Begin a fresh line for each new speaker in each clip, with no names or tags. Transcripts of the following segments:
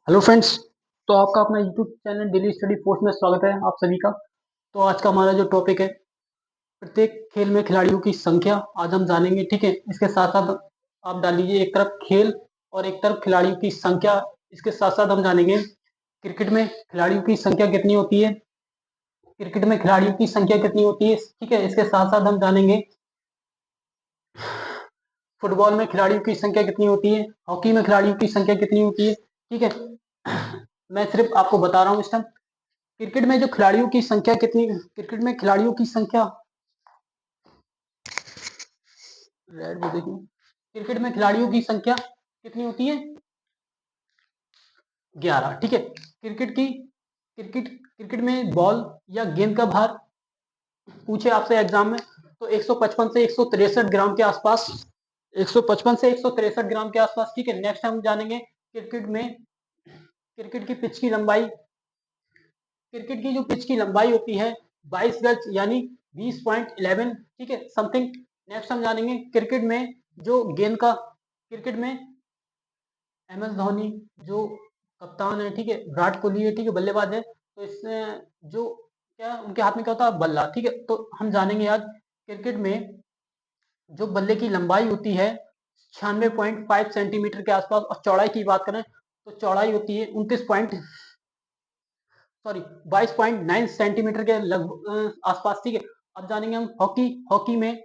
Hello friends. तो आपका अपना YouTube channel daily study force में स्वागत है आप सभी का। तो आज का हमारा जो टॉपिक है, प्रत्येक खेल में खिलाड़ियों की संख्या आज हम जानेंगे। ठीक है, इसके साथ साथ आप डाल लीजिए एक तरफ खेल और एक तरफ खिलाड़ियों की संख्या। इसके साथ साथ हम जानेंगे क्रिकेट में खिलाड़ियों की संख्या कितनी होती है। क्रिकेट में खिलाड़ियों की संख्या कितनी होती है, ठीक है। इसके साथ साथ हम जानेंगे फुटबॉल में खिलाड़ियों की संख्या कितनी होती है, हॉकी में खिलाड़ियों की संख्या कितनी होती है। ठीक है, मैं सिर्फ आपको बता रहा हूँ इस टाइम क्रिकेट में जो खिलाड़ियों की संख्या कितनी, क्रिकेट में खिलाड़ियों की संख्या रेड में देखिए, क्रिकेट में खिलाड़ियों की संख्या कितनी होती है, 11। ठीक है, क्रिकेट में बॉल या गेंद का भार पूछे आपसे एग्जाम में तो 155 से 163 ग्राम के आसपास, 155 से 163 ग्राम के आसपास। ठीक है, नेक्स्ट हम जानेंगे क्रिकेट की पिच की लंबाई। क्रिकेट की जो पिच की लंबाई होती है 22 गज यानी 20.11। ठीक है, समथिंग। नेक्स्ट हम जानेंगे क्रिकेट में जो गेंद का, क्रिकेट में एम एस धोनी जो कप्तान है, ठीक है, विराट कोहली है, ठीक है, बल्लेबाज है, तो इससे जो क्या उनके हाथ में क्या होता है, बल्ला। ठीक है, तो हम जानेंगे आज क्रिकेट में जो बल्ले की लंबाई होती है 96.5 सेंटीमीटर के आसपास, और चौड़ाई की बात करें तो चौड़ाई होती है 22.9 सेंटीमीटर के लगभग आसपास। ठीक है, अब जानेंगे हम हॉकी। हॉकी में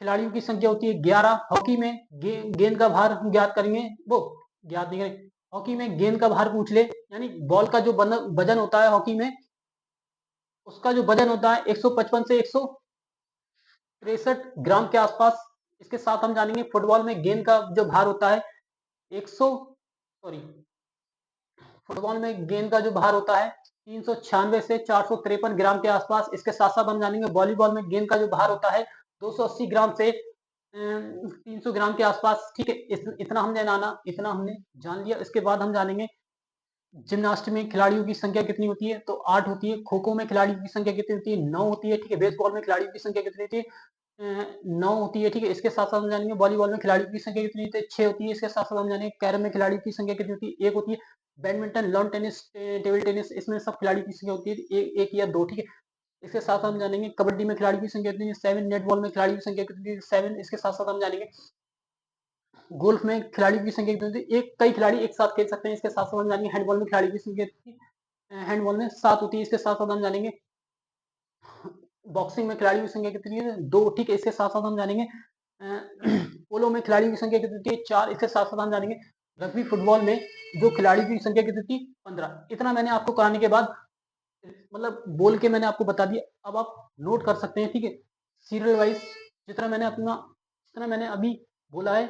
खिलाड़ियों की संख्या होती है 11। हॉकी में गेंद का भार हम ज्ञात करेंगे, वो ज्ञात नहीं करेंगे, हॉकी में गेंद का भार पूछ ले, यानी बॉल का जो वजन होता है हॉकी में, उसका जो वजन होता है 155 से 163 ग्राम के आसपास। इसके साथ हम जानेंगे फुटबॉल में गेंद का जो भार होता है 100 सॉरी फुटबॉल में गेंद का जो भार होता है 396 से 453 ग्राम के आसपास। इसके साथ साथ हम जानेंगे वॉलीबॉल में गेंद का जो भार होता है 280 ग्राम से 300 ग्राम के आसपास। ठीक है, इतना हमने जान लिया। इसके बाद हम जानेंगे जिम्नास्ट में खिलाड़ियों की संख्या कितनी होती है, तो 8 होती है। खो खो में खिलाड़ियों की संख्या कितनी होती है, 9 होती है। ठीक है, बेसबॉल में खिलाड़ियों की संख्या कितनी होती है, 9 होती है। ठीक है, इसके साथ साथ हम जानेंगे वॉलीबॉल में खिलाड़ियों की संख्या कितनी होती है, 6 होती है। इसके साथ साथ हम जानेंगे कैरम में खिलाड़ियों की संख्या कितनी होती है, 1 होती है। Badminton, lawn tennis, table tennis, इसमें सब खिलाड़ियों की संख्या होती है एक या दो। ठीक है, इसके साथ हम जानेंगे कबड्डी में खिलाड़ियों की संख्या कितनी है, 7। नेटबॉल में खिलाड़ियों की संख्या कितनी है, 7। इसके साथ साथ हम जानेंगे गोल्फ में खिलाड़ियों की संख्या कितनी होती है, कई खिलाड़ी एक साथ खेल सकते हैं। इसके साथ साथ हम जानेंगे हैंडबॉल में खिलाड़ियों की संख्या कितनी है, हैंडबॉल में 7 होती है। इसके साथ साथ हम जानेंगे बॉक्सिंग में खिलाड़ियों की संख्या कितनी है, 2। ठीक है, इसके साथ साथ हम जानेंगे पोलो में खिलाड़ियों की संख्या कितनी होती है, 4। इसके साथ साथ हम जानेंगे रग्बी फुटबॉल में जो खिलाड़ियों की संख्या कितनी थी, 15। इतना मैंने आपको कराने के बाद, मतलब बोल के मैंने आपको बता दिया, अब आप नोट कर सकते हैं। ठीक है, सीरियल वाइज जितना मैंने अभी बोला है,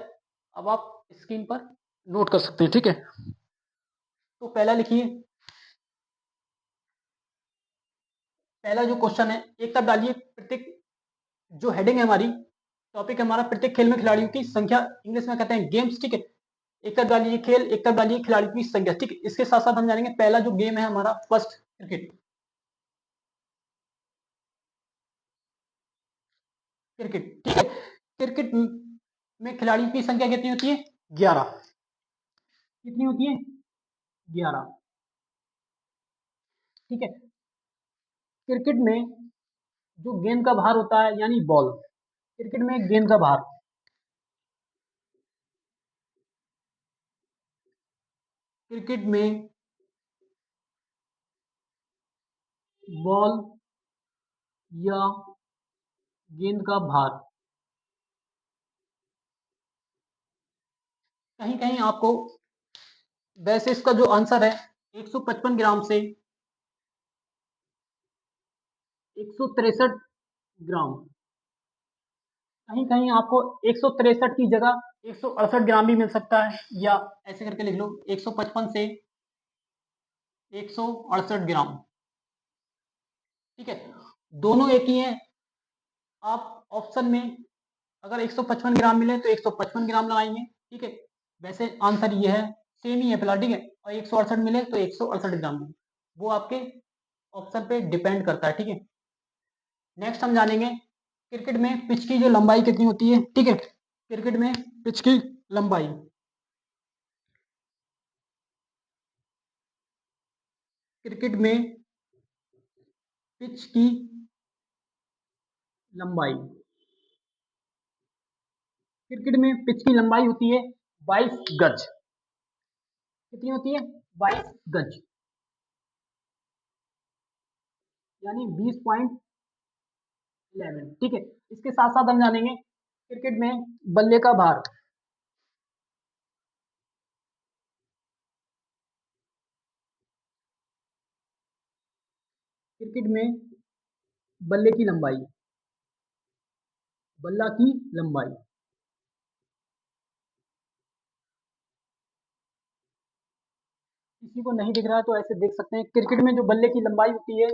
अब आप स्क्रीन पर नोट कर सकते हैं। ठीक है, तो पहला लिखिए, पहला जो क्वेश्चन है एक तरफ डालिए, प्रत्येक जो हेडिंग है हमारी, टॉपिक है हमारा प्रत्येक खेल में खिलाड़ियों की संख्या, इंग्लिश में कहते हैं गेम्स। ठीक है, एक तरफ डालिए खेल, एक तरफ डालिए खिलाड़ियों की संख्या। ठीक है, इसके साथ साथ हम जानेंगे पहला जो गेम है हमारा फर्स्ट क्रिकेट। क्रिकेट, ठीक है, क्रिकेट में खिलाड़ियों की संख्या कितनी होती है, 11। कितनी होती है, 11। ठीक है, क्रिकेट में जो गेंद का भार होता है यानी बॉल, क्रिकेट में गेंद का भार, क्रिकेट में बॉल या गेंद का भार, कहीं कहीं आपको, वैसे इसका जो आंसर है 155 ग्राम से 163 ग्राम, कहीं कहीं आपको 163 की जगह 168 ग्राम भी मिल सकता है, या ऐसे करके लिख लो 155 से 168 ग्राम। ठीक है, दोनों एक ही है। आप ऑप्शन में अगर 155 ग्राम मिले तो 155 ग्राम लगाएंगे। ठीक है, वैसे आंसर ये है, सेम ही है फिलहाल। ठीक है, और 168 मिले तो 168 ग्राम, वो आपके ऑप्शन पे डिपेंड करता है। ठीक है, नेक्स्ट हम जानेंगे क्रिकेट में पिच की जो लंबाई कितनी होती है। ठीक है, क्रिकेट में पिच की लंबाई, क्रिकेट में पिच की लंबाई, क्रिकेट में पिच की लंबाई होती है 22 गज। कितनी होती है? 22 गज, यानी 20.11। ठीक है, इसके साथ साथ हम जानेंगे क्रिकेट में बल्ले का भार। क्रिकेट में बल्ले की लंबाई, बल्ला की लंबाई, किसी को नहीं दिख रहा है तो ऐसे देख सकते हैं। क्रिकेट में जो बल्ले की लंबाई होती है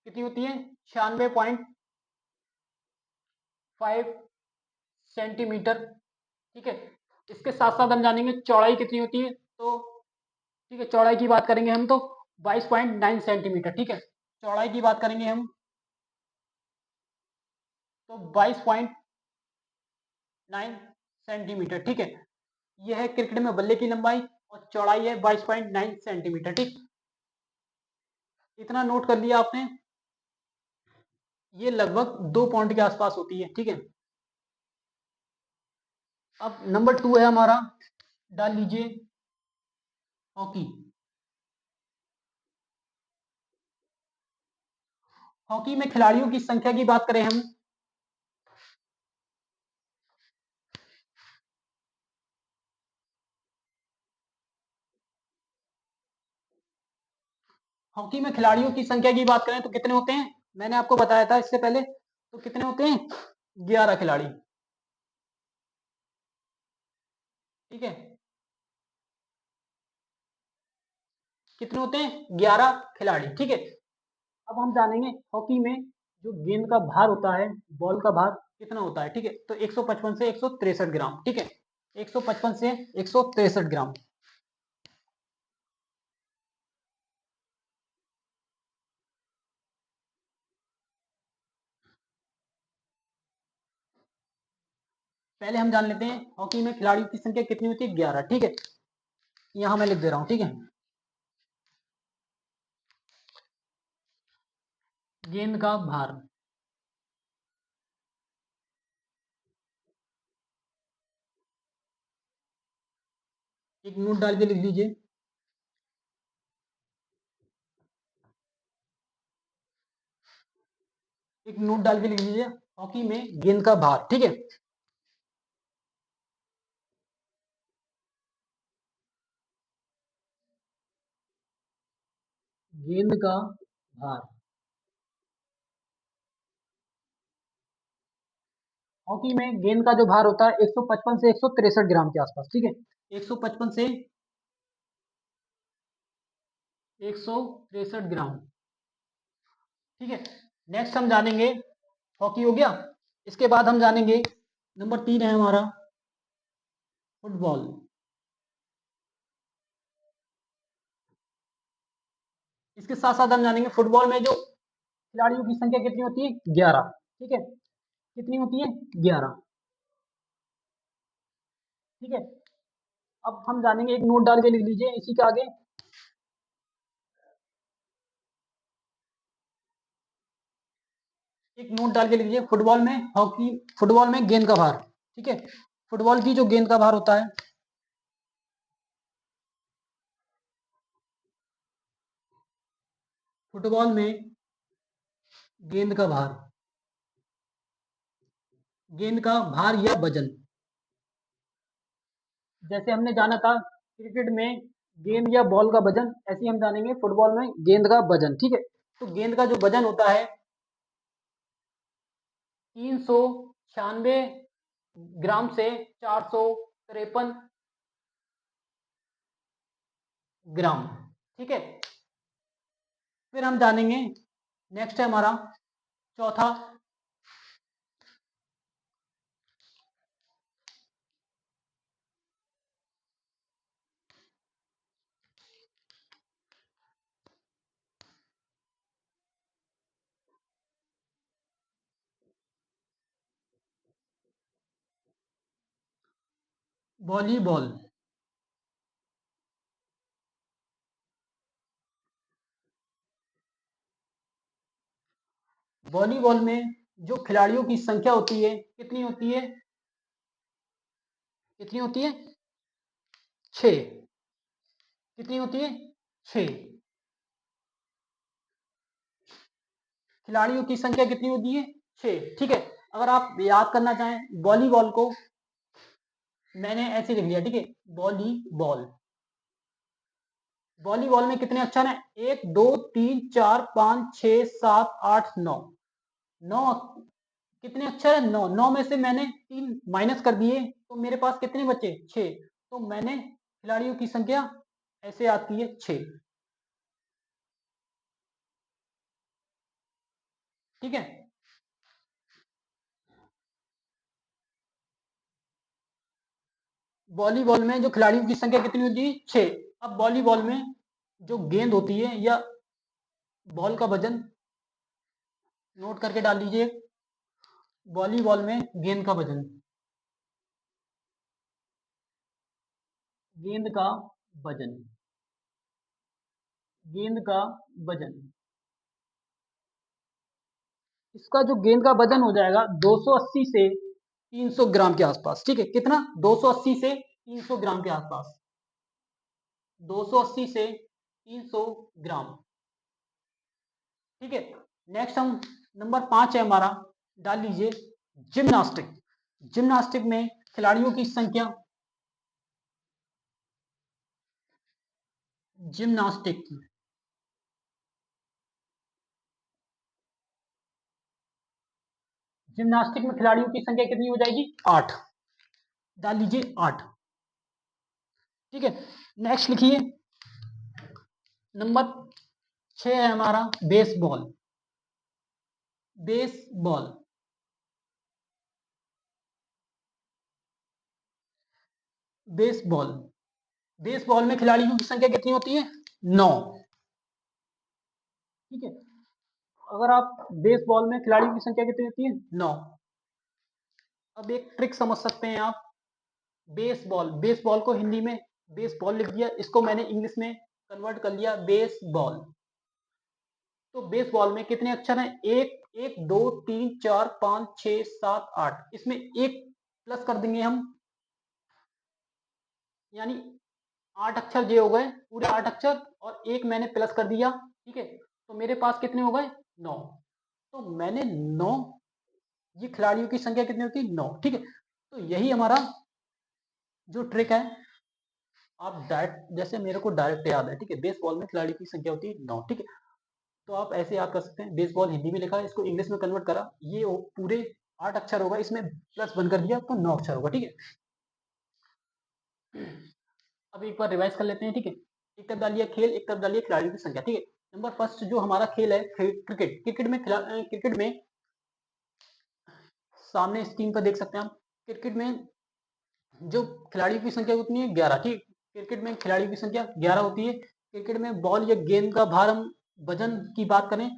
कितनी होती है? 96.5 सेंटीमीटर। ठीक है, इसके साथ साथ हम जानेंगे चौड़ाई कितनी होती है। तो ठीक है, चौड़ाई की बात करेंगे हम तो 22.9 सेंटीमीटर। ठीक है, चौड़ाई की बात करेंगे हम तो 22.9 सेंटीमीटर। ठीक है, यह है क्रिकेट में बल्ले की लंबाई और चौड़ाई है 22.9 सेंटीमीटर। ठीक, इतना नोट कर लिया आपने। ये लगभग 2 पाउंड के आसपास होती है। ठीक है, अब नंबर 2 है हमारा, डाल लीजिए हॉकी। हॉकी में खिलाड़ियों की संख्या की बात करें हम, हॉकी में खिलाड़ियों की संख्या की बात करें तो कितने होते हैं? मैंने आपको बताया था इससे पहले, तो कितने होते हैं? 11 खिलाड़ी। ठीक है, कितने होते हैं? 11 खिलाड़ी। ठीक है, अब हम जानेंगे हॉकी में जो गेंद का भार होता है, बॉल का भार कितना होता है। ठीक है, तो 155 से 163 ग्राम। ठीक है, 155 से 163 ग्राम। पहले हम जान लेते हैं हॉकी में खिलाड़ियों की संख्या कितनी होती है? 11। ठीक है, यहां मैं लिख दे रहा हूं। ठीक है, गेंद का भार, एक नोट डाल के लिख लीजिए। एक नोट डाल के लिख लीजिए, हॉकी में गेंद का भार। ठीक है, गेंद का भार, हॉकी में गेंद का जो भार होता है 155 से 163 ग्राम के आसपास। ठीक है, 155 से 163 ग्राम। ठीक है, नेक्स्ट हम जानेंगे, हॉकी हो गया। इसके बाद हम जानेंगे नंबर 3 है हमारा फुटबॉल। इसके साथ साथ हम जानेंगे फुटबॉल में जो खिलाड़ियों की संख्या कितनी होती है? 11। ठीक है, कितनी होती है? 11। ठीक है, अब हम जानेंगे, एक नोट डाल के लिख लीजिए इसी के आगे, एक नोट डाल के लिख लीजिए, फुटबॉल में हॉकी, फुटबॉल में गेंद का भार। ठीक है, फुटबॉल की जो गेंद का भार होता है, फुटबॉल में गेंद का भार, गेंद का भार या वजन, जैसे हमने जाना था क्रिकेट में गेंद या बॉल का वजन, ऐसे ही हम जानेंगे फुटबॉल में गेंद का वजन। ठीक है, तो गेंद का जो वजन होता है 396 ग्राम से 453 ग्राम। ठीक है, फिर हम जानेंगे, नेक्स्ट है हमारा चौथा, वॉलीबॉल। वॉलीबॉल में जो खिलाड़ियों की संख्या होती है कितनी होती है? कितनी होती है? 6। कितनी होती है? 6। खिलाड़ियों की संख्या कितनी होती है? 6। ठीक है, अगर आप याद करना चाहें वॉलीबॉल को, मैंने ऐसे लिख लिया, ठीक है, वॉलीबॉल। वॉलीबॉल में कितने अक्षर हैं? 1 2 3 4 5 6 7 8 9। 9 कितने अक्षर है? 9। 9 में से मैंने 3 माइनस कर दिए तो मेरे पास कितने बचे? 6। तो मैंने खिलाड़ियों की संख्या ऐसे आती है 6। ठीक है, वॉलीबॉल में जो खिलाड़ियों की संख्या कितनी होती है? 6। अब वॉलीबॉल में जो गेंद होती है या बॉल का वजन नोट करके डाल लीजिए। वॉलीबॉल में गेंद का वजन, गेंद का वजन, गेंद का वजन, इसका जो गेंद का वजन हो जाएगा 280 से 300 ग्राम के आसपास। ठीक है, कितना? 280 से 300 ग्राम के आसपास। 280 से 300 ग्राम। ठीक है, नेक्स्ट हम नंबर 5 है हमारा, डाल लीजिए जिम्नास्टिक। जिम्नास्टिक में खिलाड़ियों की संख्या, जिम्नास्टिक की, जिम्नास्टिक में खिलाड़ियों की संख्या कितनी हो जाएगी? 8। डाल लीजिए 8। ठीक है, नेक्स्ट लिखिए नंबर 6 है हमारा बेसबॉल। बेसबॉल, बेसबॉल, बेसबॉल में खिलाड़ियों की संख्या कितनी होती है? 9। ठीक है, अगर आप बेसबॉल में खिलाड़ियों की संख्या कितनी होती है? 9। अब एक ट्रिक समझ सकते हैं आप। बेसबॉल, बेसबॉल को हिंदी में बेसबॉल लिख दिया, इसको मैंने इंग्लिश में कन्वर्ट कर लिया बेसबॉल। तो बेसबॉल में कितने अक्षर हैं? 1 1 2 3 4 5 6 7 8। इसमें एक प्लस कर देंगे हम, यानी 8 अक्षर ये हो गए, पूरे 8 अक्षर, और एक मैंने प्लस कर दिया। ठीक है, तो मेरे पास कितने हो गए? 9। तो मैंने 9, ये खिलाड़ियों की संख्या कितनी होती है? 9। ठीक है, तो यही हमारा जो ट्रिक है, आप डायरेक्ट, जैसे मेरे को डायरेक्ट याद है, ठीक है, बेसबॉल में खिलाड़ी की संख्या होती है 9। ठीक है, तो आप ऐसे याद कर सकते हैं, बेसबॉल हिंदी में लिखा है, इसको इंग्लिश में कन्वर्ट करा, ये पूरे 8 अक्षर होगा, इसमें प्लस बन कर दिया तो 9 अक्षर होगा। ठीक है, अब एक बार रिवाइज कर लेते हैं। ठीक है, एक तरफ डालिए खेल, एक तरफ डालिए खिलाड़ियों की संख्या। ठीक है, नंबर फर्स्ट जो हमारा खेल है क्रिकेट। क्रिकेट में सामने स्क्रीन पर देख सकते हैं आप, क्रिकेट में जो खिलाड़ियों की संख्या कितनी है? 11। ठीक, क्रिकेट में खिलाड़ियों की संख्या 11 होती है। क्रिकेट में बॉल या गेंद का भार, हम वजन की बात करें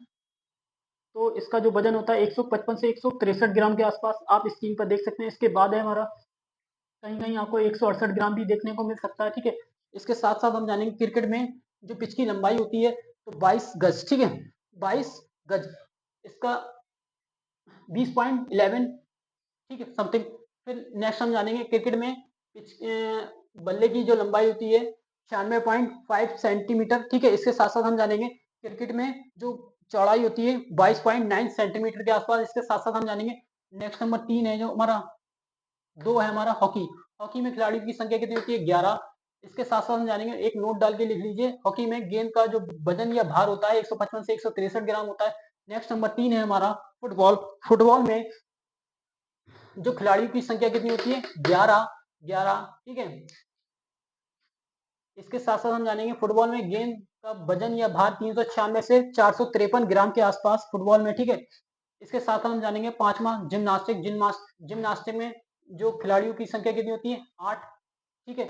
तो इसका जो वजन होता है 155 से 163 ग्राम के आसपास, आप स्क्रीन पर देख सकते हैं। इसके बाद है हमारा, कहीं कहीं आपको 168 ग्राम भी देखने को मिल सकता है। ठीक है, इसके साथ साथ हम जानेंगे क्रिकेट में जो पिच की लंबाई होती है तो 22 गज। ठीक है, 22 गज, इसका 20.11, ठीक है, समथिंग। फिर नेक्स्ट हम जानेंगे क्रिकेट में बल्ले की जो लंबाई होती है 96.5 सेंटीमीटर। ठीक है, इसके साथ साथ हम जानेंगे क्रिकेट में जो चौड़ाई होती है 22.9 सेंटीमीटर के आसपास। इसके साथ साथ हम जानेंगे नेक्स्ट नंबर 3 है जो हमारा, 2 है हमारा हॉकी। हॉकी में खिलाड़ियों की संख्या कितनी होती है? 11। इसके साथ साथ हम जानेंगे, एक नोट डाल के लिख लीजिए, हॉकी में गेंद का जो वजन या भार होता है 155 से 163 ग्राम होता है। नेक्स्ट नंबर 3 है हमारा फुटबॉल। फुटबॉल में जो खिलाड़ियों की संख्या कितनी होती है? 11। 11। ठीक है, इसके साथ साथ हम जानेंगे फुटबॉल में गेंद का वजन या भार 396 से 453 ग्राम के आसपास फुटबॉल में। ठीक है, इसके साथ हम जानेंगे पांचवा जिम्नास्टिक। जिम्नास्टिक में जो खिलाड़ियों की संख्या कितनी होती है? 8। ठीक है,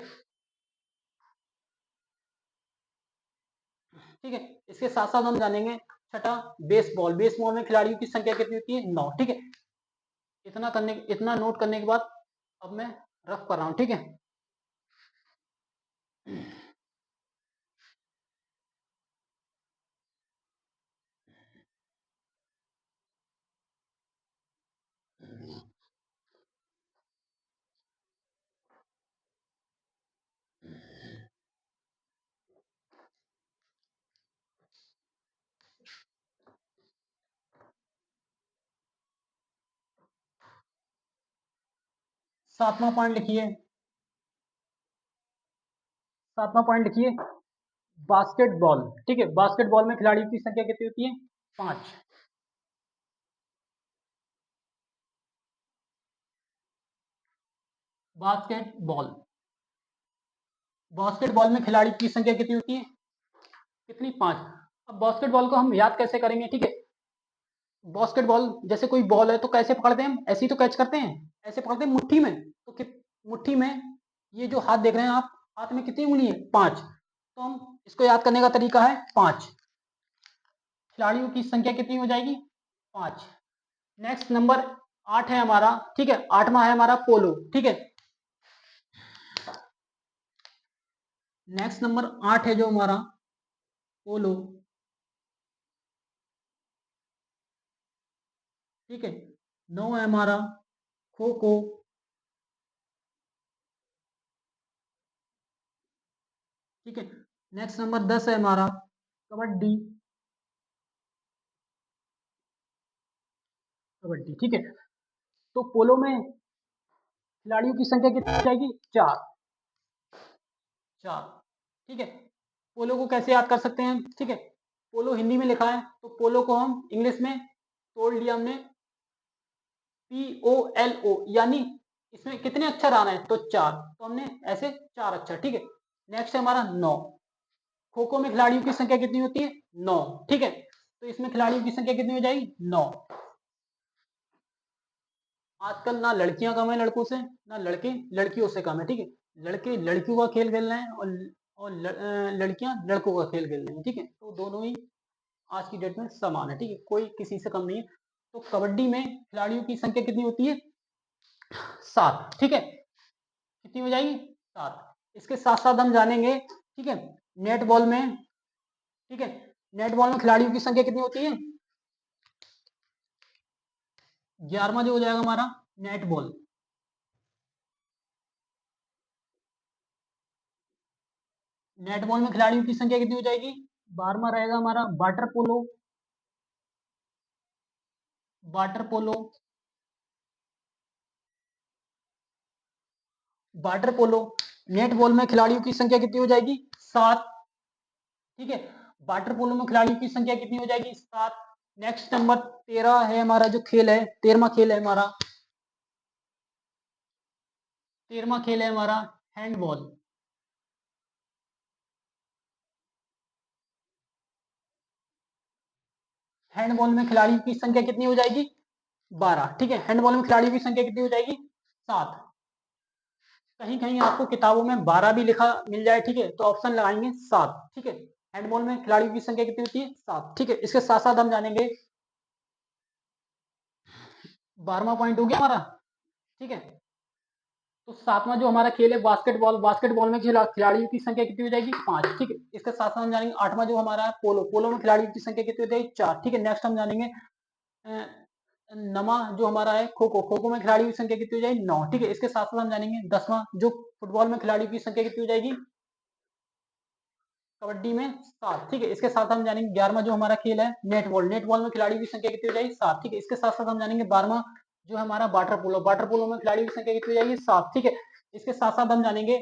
ठीक है, इसके साथ साथ हम जानेंगे छठा बेसबॉल। बेसबॉल में खिलाड़ियों की संख्या कितनी होती है? 9। ठीक है, इतना नोट करने के बाद अब मैं रफ कर रहा हूं। ठीक है, सातवां पॉइंट लिखिए, सातवां पॉइंट लिखिए, बास्केटबॉल। ठीक है, बास्केटबॉल में खिलाड़ियों की संख्या कितनी होती है? 5। बास्केटबॉल, बास्केटबॉल में खिलाड़ी की संख्या कितनी होती है? कितनी? 5। अब बास्केटबॉल को हम याद कैसे करेंगे? ठीक है, बास्केटबॉल जैसे कोई बॉल है तो कैसे पकड़ते हैं हम? ऐसे ही तो कैच करते हैं, ऐसे पकड़ते हैं मुट्ठी में। तो मुट्ठी में, ये जो हाथ देख रहे हैं आप, हाथ में कितनी उंगली है? 5। तो हम इसको याद करने का तरीका है 5। खिलाड़ियों की संख्या कितनी हो जाएगी? 5। नेक्स्ट नंबर 8 है हमारा। ठीक है, 8वां है हमारा पोलो। ठीक है, नेक्स्ट नंबर 8 है जो हमारा पोलो। ठीक है, 9 है हमारा खो खो। ठीक है, नेक्स्ट नंबर 10 है हमारा कबड्डी। कबड्डी, ठीक है। तो पोलो में खिलाड़ियों की संख्या कितनी हो जाएगी? 4। 4। ठीक है, पोलो को कैसे याद कर सकते हैं? ठीक है, पोलो हिंदी में लिखा है तो पोलो को हम इंग्लिश में तोड़ लिया हमने, POLO, यानी इसमें कितने अक्षर आ रहे हैं? तो 4, तो हमने ऐसे 4 अक्षर। ठीक है, नेक्स्ट है हमारा 9। खो खो में खिलाड़ियों की संख्या कितनी होती है? 9। ठीक है, तो इसमें खिलाड़ियों की संख्या कितनी हो जाएगी? 9। आजकल ना लड़कियां कम है लड़कों से, ना लड़के लड़कियों से कम है। ठीक है, लड़के लड़कियों का खेल खेल रहे हैं और लड़कियां लड़कों का खेल खेल रही हैं। ठीक है, तो दोनों ही आज की डेट में समान है। ठीक है, कोई किसी से कम नहीं है। तो कबड्डी में खिलाड़ियों की संख्या कितनी होती है? 7। ठीक है, कितनी हो जाएगी? 7। इसके साथ साथ हम जानेंगे, ठीक है, नेट बॉल में। ठीक है, नेट बॉल में खिलाड़ियों की संख्या कितनी होती है? 11वां जो हो जाएगा हमारा नेट बॉल। नेट बॉल में खिलाड़ियों की संख्या कितनी हो जाएगी? 12वां रहेगा हमारा water polo. Water polo, water polo. Net ball में खिलाड़ियों की संख्या कितनी हो जाएगी? 7। ठीक है, वाटर पोलो में खिलाड़ियों की संख्या कितनी हो जाएगी? 7। नेक्स्ट नंबर 13 है हमारा जो खेल है, 13वां खेल है हमारा, 13वां खेल है हमारा हैंडबॉल। हैंडबॉल में खिलाड़ियों की संख्या कितनी हो जाएगी? 12। ठीक है, हैंडबॉल में खिलाड़ियों की संख्या कितनी हो जाएगी? 7। कहीं कहीं आपको किताबों में 12 भी लिखा मिल जाए, ठीक है, तो ऑप्शन लगाएंगे 7। ठीक है, हैंडबॉल में खिलाड़ियों की संख्या कितनी होती है? 7। ठीक है, इसके साथ साथ हम जानेंगे, 12वां पॉइंट हो गया हमारा। ठीक है, तो 7वां जो हमारा खेल है बास्केटबॉल। बास्केटबॉल में खिलाड़ियों की संख्या कितनी हो जाएगी? 5। ठीक है, इसके साथ साथ हम जानेंगे 8वां जो हमारा है पोलो। पोलो में खिलाड़ियों की संख्या कितनी हो जाएगी? 4। ठीक है, नेक्स्ट हम जानेंगे नमा जो हमारा है खो खो। खो खो में खिलाड़ियों की संख्या कितनी हो जाएगी? 9। ठीक है, इसके साथ साथ हम जानेंगे 10वां जो फुटबॉल में खिलाड़ियों की संख्या कितनी हो जाएगी? कबड्डी में 7। ठीक है, इसके साथ हम जानेंगे 11वां जो हमारा खेल है नेटबॉल। नेटबॉल में खिलाड़ियों की संख्या कितनी हो जाएगी? 7। ठीक है, इसके साथ साथ हम जानेंगे 12वां जो हमारा वाटर पोलो। वाटर पोलो में खिलाड़ियों की संख्या कितनी हो जाएगी? 7। ठीक है, इसके साथ साथ हम जानेंगे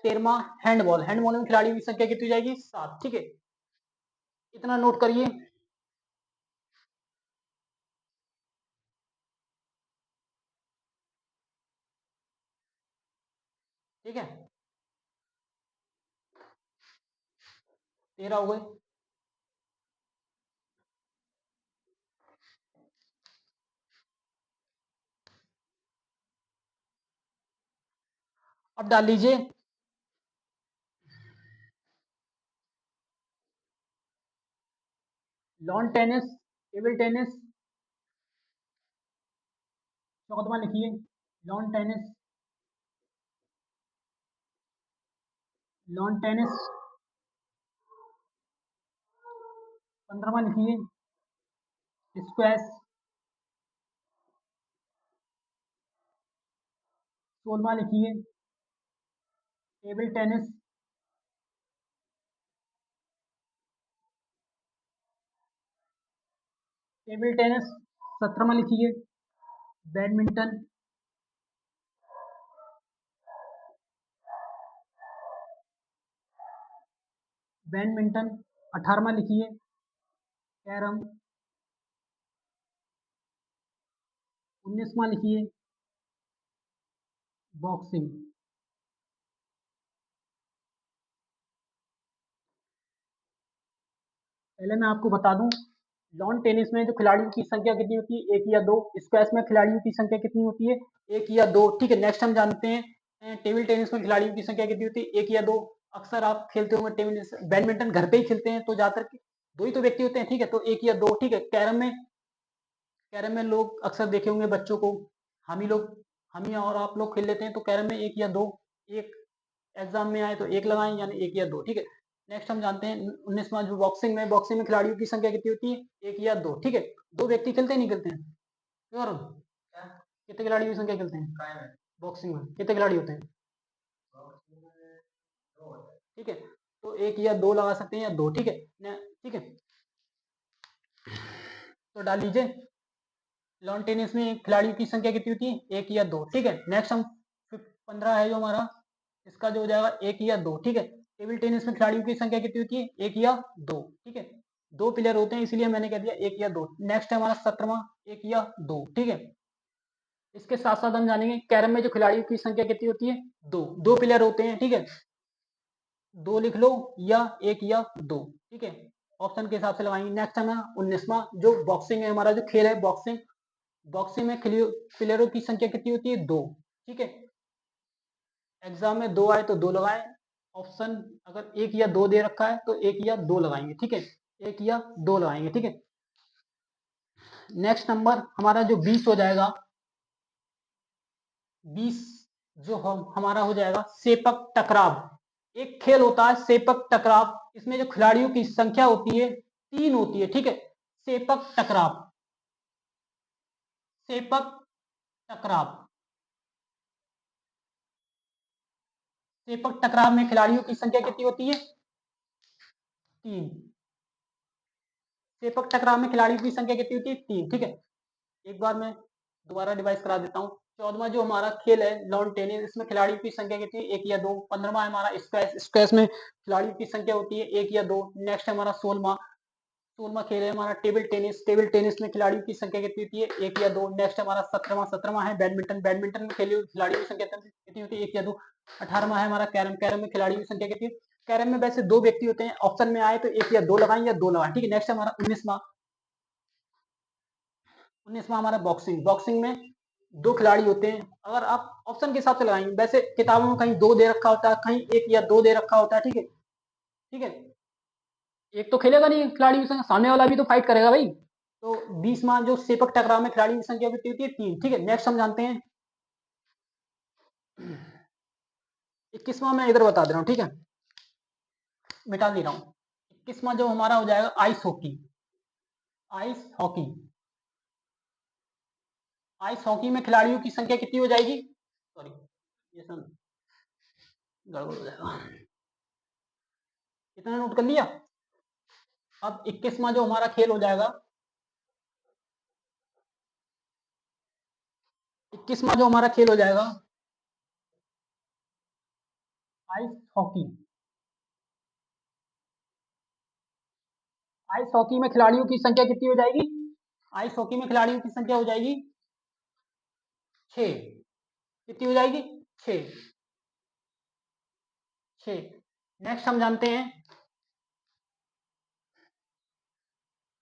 13वां हैंडबॉल। हैंडबॉल में खिलाड़ियों की संख्या कितनी हो जाएगी? 7। ठीक है, इतना नोट करिए। ठीक है, 13 हो गए। अब डाल लीजिए, लॉन टेनिस, टेबल टेनिस। 14वां लिखिए, लॉन टेनिस। Lawn tennis. 15वां लिखिए, स्क्वैश। 16वां लिखिए, टेबल टेनिस। Table tennis. 17वां लिखिए, बैडमिंटन, बैडमिंटन 18वां लिखिए। कैरम 19वां लिखिए। बॉक्सिंग, पहले मैं आपको बता दूं, लॉन टेनिस में जो खिलाड़ियों की संख्या कितनी होती है, एक या दो। स्क्वैश में खिलाड़ियों की संख्या कितनी होती है, एक या दो। ठीक है, नेक्स्ट हम जानते हैं टेबल टेनिस में खिलाड़ियों की संख्या कितनी होती है, एक या दो। अक्सर आप खेलते होंगे टेबल टेनिस, बैडमिंटन घर पे ही खेलते हैं तो ज्यादातर दो ही तो व्यक्ति होते हैं। ठीक है, तो एक या दो। ठीक है, कैरम में लोग अक्सर देखे होंगे बच्चों को, हम ही लोग, हम ही और आप लोग खेल लेते हैं। तो कैरम में एक या दो, एक एग्जाम में आए तो एक लगाएं, यानी एक या दो। ठीक है, नेक्स्ट हम जानते हैं 19वां जो बॉक्सिंग में खिलाड़ियों की संख्या कितनी होती है, एक या दो। ठीक है, दो व्यक्ति खेलते हैं, नहीं खेलते हैं श्योर? कितने खिलाड़ियों की संख्या खेलते हैं बॉक्सिंग में, कितने खिलाड़ी होते हैं? ठीक है, तो एक या दो लगा सकते हैं, या दो। ठीक है, ठीक है, तो डाल लीजिए लॉन टेनिस में खिलाड़ियों की संख्या कितनी होती है, एक या दो। ठीक है, नेक्स्ट हम 15 है जो हमारा, इसका जो हो जाएगा एक या दो। ठीक है, टेबल टेनिस में खिलाड़ियों की संख्या कितनी होती है, एक या दो। ठीक है, दो प्लेयर होते हैं इसलिए मैंने कह दिया एक या दो। नेक्स्ट है हमारा 17वां, एक या दो। ठीक है, इसके साथ साथ हम जानेंगे कैरम में जो खिलाड़ियों की संख्या कितनी होती है, दो। दो प्लेयर होते हैं। ठीक है, दो लिख लो, या एक या दो। ठीक है, ऑप्शन के हिसाब से लगाएंगे। नेक्स्ट है 19वां जो बॉक्सिंग है, हमारा जो खेल है बॉक्सिंग। बॉक्सिंग में प्लेयरों की संख्या कितनी होती है, दो। ठीक है, एग्जाम में दो आए तो दो लगाएं। ऑप्शन अगर एक या दो दे रखा है तो एक या दो लगाएंगे। ठीक है, एक या दो लगाएंगे। ठीक है, नेक्स्ट नंबर हमारा जो 20 हो जाएगा, 20 जो हमारा हो जाएगा सेपक टकराव। एक खेल होता है सेपक टकराव, इसमें जो खिलाड़ियों की संख्या होती है तीन होती है। ठीक है, सेपक टकराव, सेपक टकराव, सेपक टकराव में खिलाड़ियों की संख्या कितनी होती है, तीन। सेपक टकराव में खिलाड़ियों की संख्या कितनी होती है, तीन। ठीक है, एक बार मैं दोबारा डिवाइस करा देता हूँ। 14वां जो हमारा खेल है लॉन टेनिस, इसमें खिलाड़ियों की संख्या कितनी है, एक या दो। 15वां हमारा स्क्वैश, स्क्वैश में खिलाड़ियों की संख्या होती है एक या दो। नेक्स्ट हमारा 16वां खेल है हमारा टेबल टेनिस। टेबल टेनिस में खिलाड़ियों की संख्या कितनी होती है, एक या दो। नेक्स्ट हमारा 17वां है बैडमिंटन। बैडमिंटन में खिलाड़ियों की संख्या कितनी होती है, एक या दो। 18वां है हमारा कैरम। कैरम में खिलाड़ियों की संख्या कितनी है, कैरम में वैसे दो व्यक्ति होते हैं, ऑप्शन में आए तो एक या दो लगाएं, या दो लगाएं। ठीक है, नेक्स्ट हमारा 19वां हमारा बॉक्सिंग। बॉक्सिंग में दो खिलाड़ी होते हैं, अगर आप ऑप्शन के हिसाब से लगाएंगे, वैसे किताबों में कहीं दो दे रखा होता है, कहीं एक या दो दे रखा होता है। ठीक है, ठीक है, एक तो खेलेगा नहीं खिलाड़ी की संख्या, सामने वाला भी तो फाइट करेगा भाई। तो 20वां जो सेपक टकराव में खिलाड़ी की संख्या कितनी होती है, तीन। ठीक है, नेक्स्ट हम जानते हैं 21वां, मैं इधर बता दे रहा हूँ। ठीक है, मिटा दे रहा हूँ। 21वां जो हमारा हो जाएगा ice hockey. Ice hockey, ice hockey में खिलाड़ियों की संख्या कितनी हो जाएगी, सॉरी ये सब गड़बड़ हो जाएगा। कितना नोट कर लिया? अब 21वां जो हमारा खेल हो जाएगा, 21वां जो हमारा खेल हो जाएगा आइस हॉकी। आइस हॉकी में खिलाड़ियों की संख्या कितनी हो जाएगी, आइस हॉकी में खिलाड़ियों की संख्या हो जाएगी छह। कितनी हो जाएगी, छह। छह। नेक्स्ट हम जानते हैं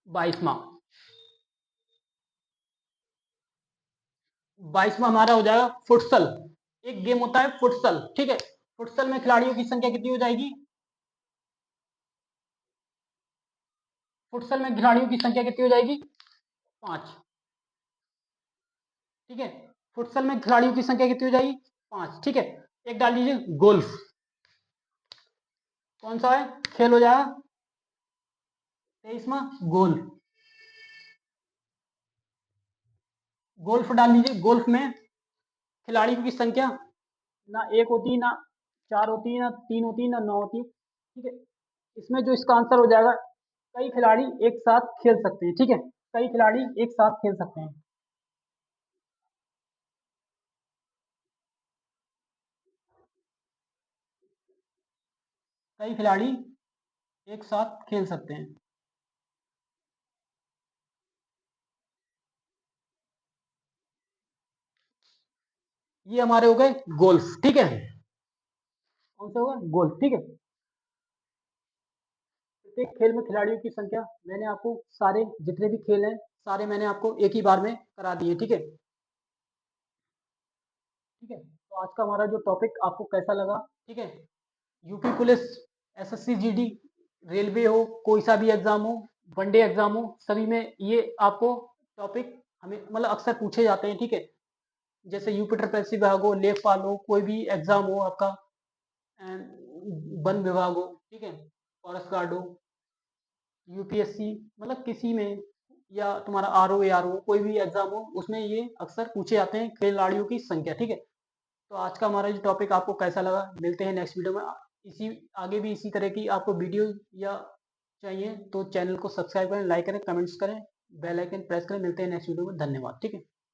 22वां। 22वां हमारा हो जाएगा फुटसल। एक गेम होता है फुटसल। ठीक है, फुटसल में खिलाड़ियों की संख्या कितनी हो जाएगी, फुटसल में खिलाड़ियों की संख्या कितनी हो जाएगी, पांच। ठीक है, फुटसल में खिलाड़ियों की संख्या कितनी हो जाएगी, पांच। ठीक है, एक डाल लीजिए गोल्फ। कौन सा है खेल हो जाएगा, 23वां गोल्फ। गोल्फ डाल लीजिए। गोल्फ में खिलाड़ियों की संख्या ना एक होती है, ना चार होती है, ना तीन होती है, ना नौ होती है। ठीक है, इसमें जो इसका आंसर हो जाएगा, कई खिलाड़ी एक साथ खेल सकते हैं। ठीक है, कई खिलाड़ी एक साथ खेल सकते हैं। कई खिलाड़ी एक साथ खेल सकते हैं। ये हमारे हो गए गोल्फ, ठीक है। कौन से हो गए? गोल्फ, ठीक है। प्रत्येक खेल में खिलाड़ियों की संख्या मैंने आपको सारे जितने भी खेल हैं सारे मैंने आपको एक ही बार में करा दिए, ठीक है। ठीक है, तो आज का हमारा जो टॉपिक आपको कैसा लगा, ठीक है। UP police, SSC GD, railway हो, कोई सा भी एग्जाम हो, वनडे एग्जाम हो, सभी में ये आपको टॉपिक हमें मतलब अक्सर पूछे जाते हैं, ठीक है। जैसे यूपिटर पैसिव विभाग हो, लेखपाल हो, कोई भी एग्जाम हो आपका, वन विभाग हो, ठीक है, फॉरेस्ट गार्ड हो, यूपीएससी, मतलब किसी में, या तुम्हारा आरओ ए आर हो, कोई भी एग्जाम हो उसमें ये अक्सर पूछे जाते हैं खिलाड़ियों की संख्या, ठीक है। तो आज का हमारा जो टॉपिक आपको कैसा लगा, मिलते हैं नेक्स्ट वीडियो में। इसी आगे भी इसी तरह की आपको वीडियो या चाहिए तो चैनल को सब्सक्राइब करें, लाइक करें, कमेंट्स करें, बेल आइकन प्रेस करें। मिलते हैं नेक्स्ट वीडियो में। धन्यवाद, ठीक है।